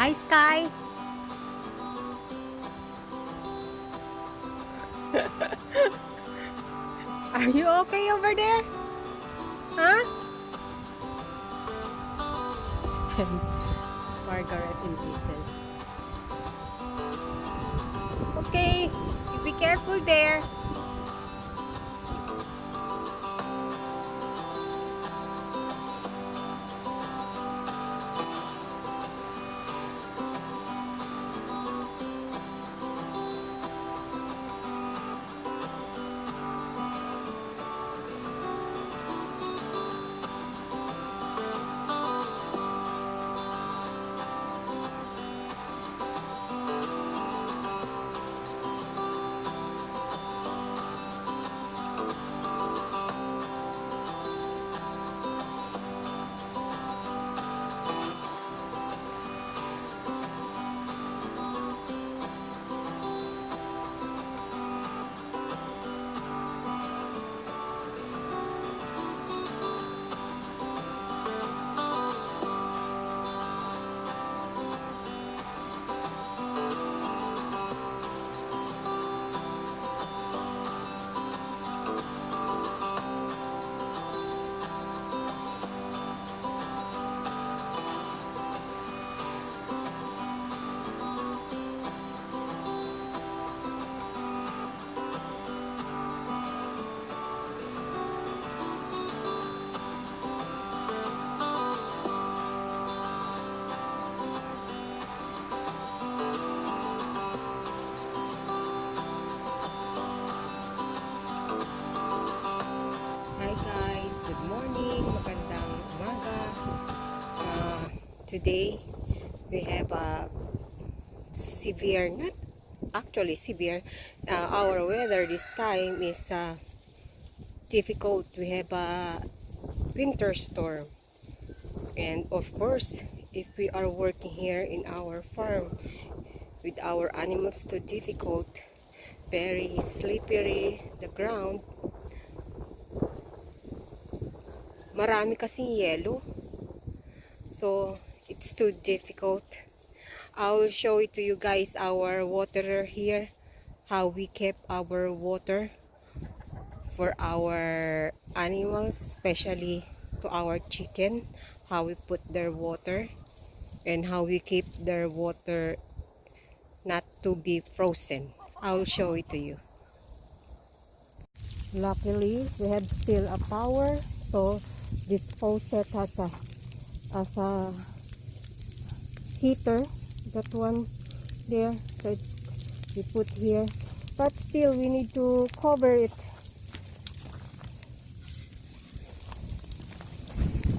Hi, Sky. Are you okay over there? Huh? Margaret and Jason. Okay, you be careful there. Hi guys, good morning, magandang umaga. Today we have a severe, not actually severe, our weather this time is difficult. We have a winter storm, and of course if we are working here in our farm with our animals, too difficult, very slippery the ground. Marami kasing yellow, so it's too difficult. I will show it to you guys our water here, how we keep our water for our animals, especially to our chicken, how we put their water and how we keep their water not to be frozen. I will show it to you. Luckily we have still a power, so this faucet has a heater, that one there, so it's we put here, but still we need to cover it.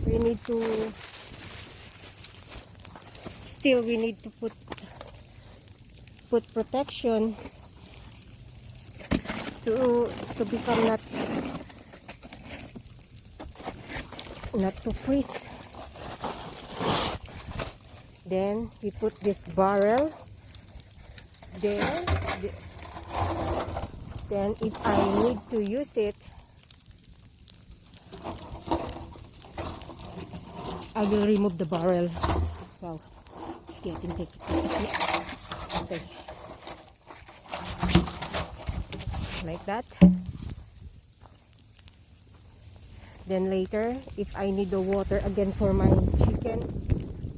We need to put protection to become not to freeze. Then we put this barrel there. Then if I need to use it, I will remove the barrel. Wow, it's getting difficult. Okay, like that. Then later, if I need the water again for my chicken,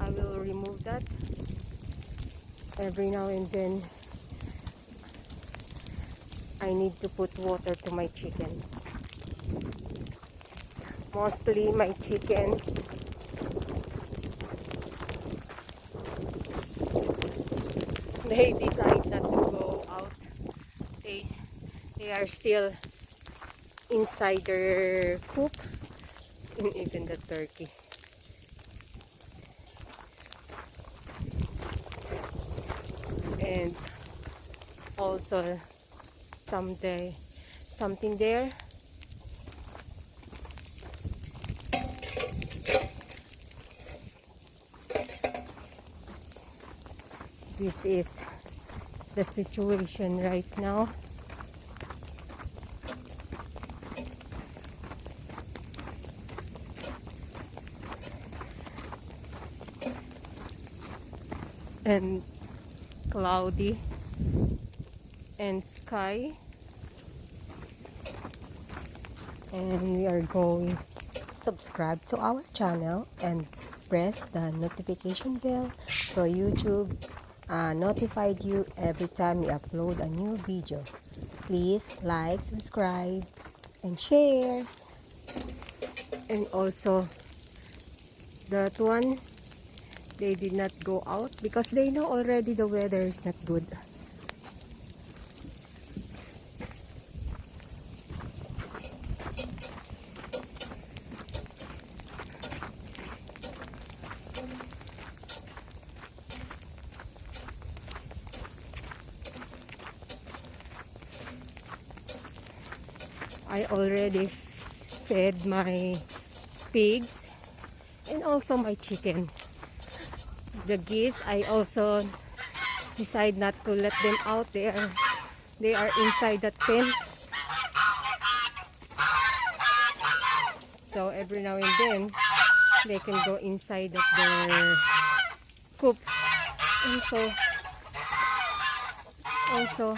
I will remove that. Every now and then I need to put water to my chicken. Mostly my chicken they decide not to go out. They are still inside their coop, and even the turkey. And also something there. This is the situation right now. and cloudy and sky, and we are going. Subscribe to our channel and press the notification bell so YouTube notified you every time we upload a new video. Please like, subscribe, and share. And also that one, they did not go out because they know already the weather is not good. I already fed my pigs and also my chicken. The geese, I also decide not to let them out. They are inside the pen. So every now and then they can go inside of their coop. And so also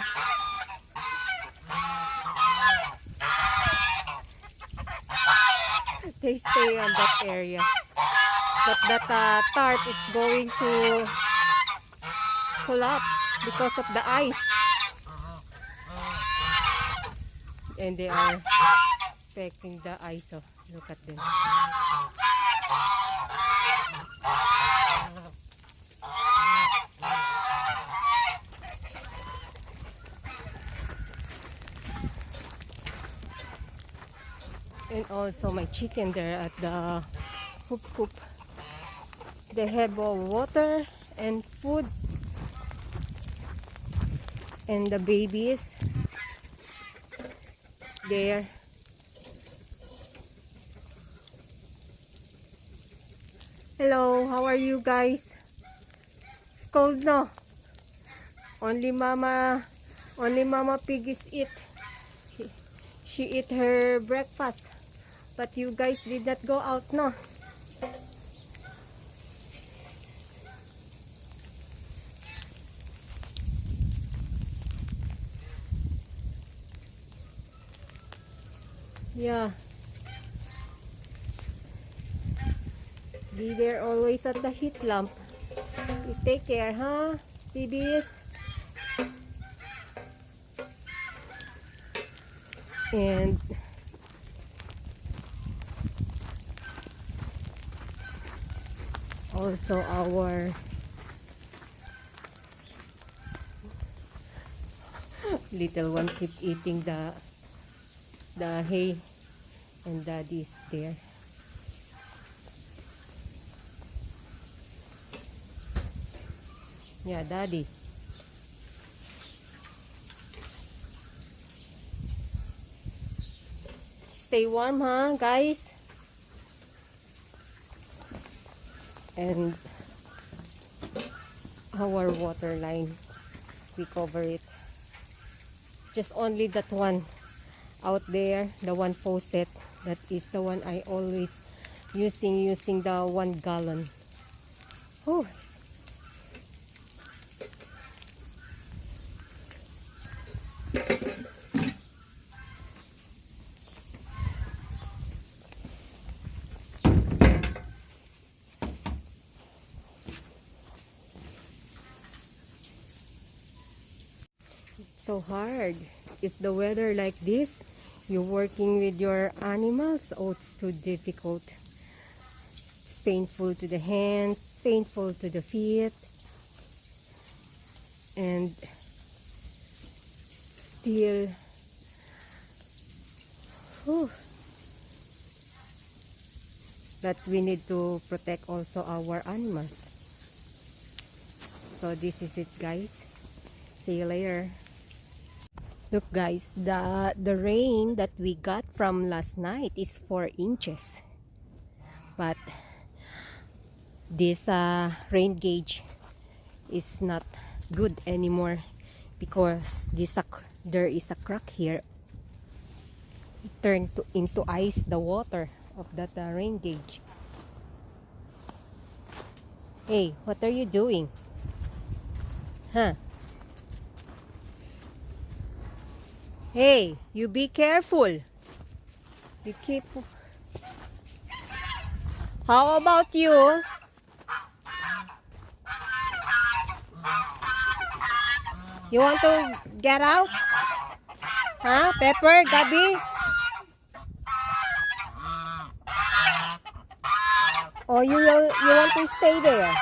they stay on that area. But that tarp is going to collapse because of the ice. And they are affecting the ice. So look at them. And also my chicken there at the coop. They have water and food. And the babies there. Hello, how are you guys? It's cold, no? Only mama pig is eat. She eat her breakfast. But you guys did not go out, no? Yeah. Be there always at the heat lamp. You take care, huh, babies? And also our little one keep eating the hay, and daddy is there. Yeah, daddy. Stay warm, huh, guys? And our water line, we cover it. Just only that one out there, the one faucet, that is the one I always using the 1 gallon. Oh. So hard. If the weather like this, you're working with your animals, oh, it's too difficult. It's painful to the hands, painful to the feet, and still, that we need to protect also our animals. So this is it, guys. See you later. Look, guys, the rain that we got from last night is 4 inches. But this rain gauge is not good anymore because there is a crack here. It turned into ice, the water of that rain gauge. Hey, what are you doing? Huh? Hey, you be careful. You keep. How about you? You want to get out? Huh? Pepper, Gabi? Or you want to stay there?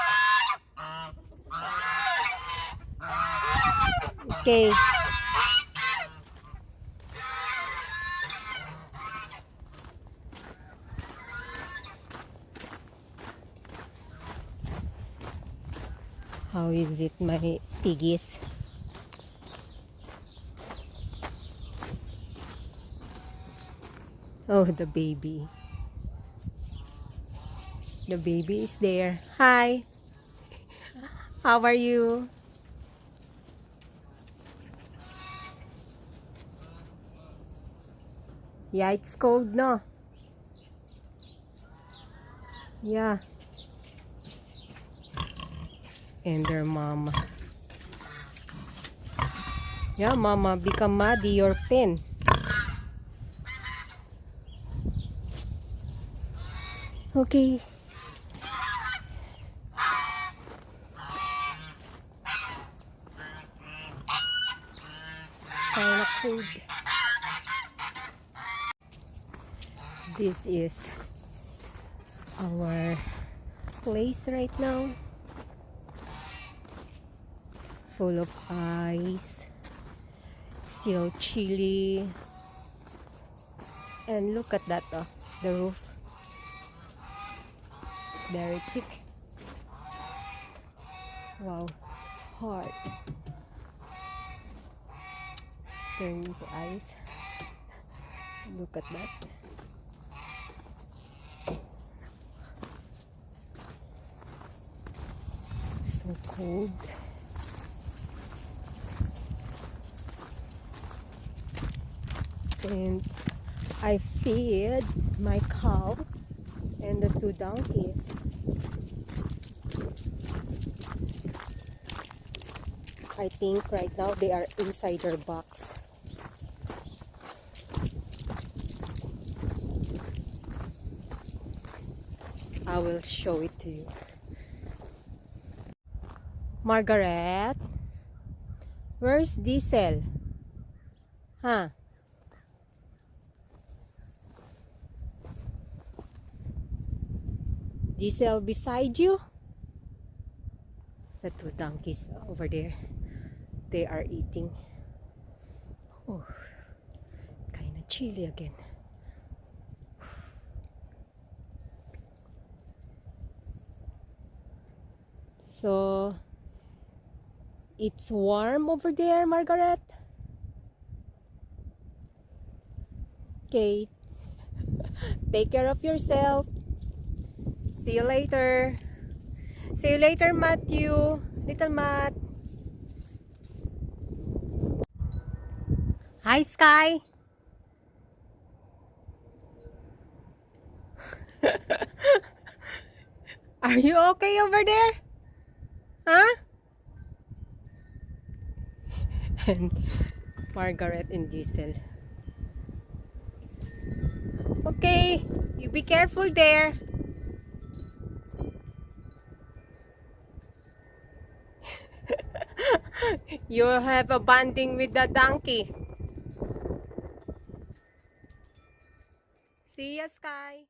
Okay. How is it, my piggies? Oh, the baby. The baby is there. Hi. How are you? Yeah, it's cold, no? Yeah. And their mama. Yeah, mama, become muddy your pen. Okay. Kind of cold. This is our place right now. Full of ice. Still chilly. And look at that, the roof. Very thick. Wow, it's hard. Turn the ice. Look at that. It's so cold. And I feed my cow and the 2 donkeys. I think right now they are inside their box. I will show it to you. Margaret, where's Diesel? Huh? Diesel beside you? The 2 donkeys over there. They are eating. Oh, kind of chilly again. So, it's warm over there, Margaret? Okay. Take care of yourself. See you later. See you later, Matthew. Little Matt. Hi, Sky. Are you okay over there? Huh? And Margaret and Giselle. Okay, you be careful there. You have a bonding with the donkey. See ya, Sky.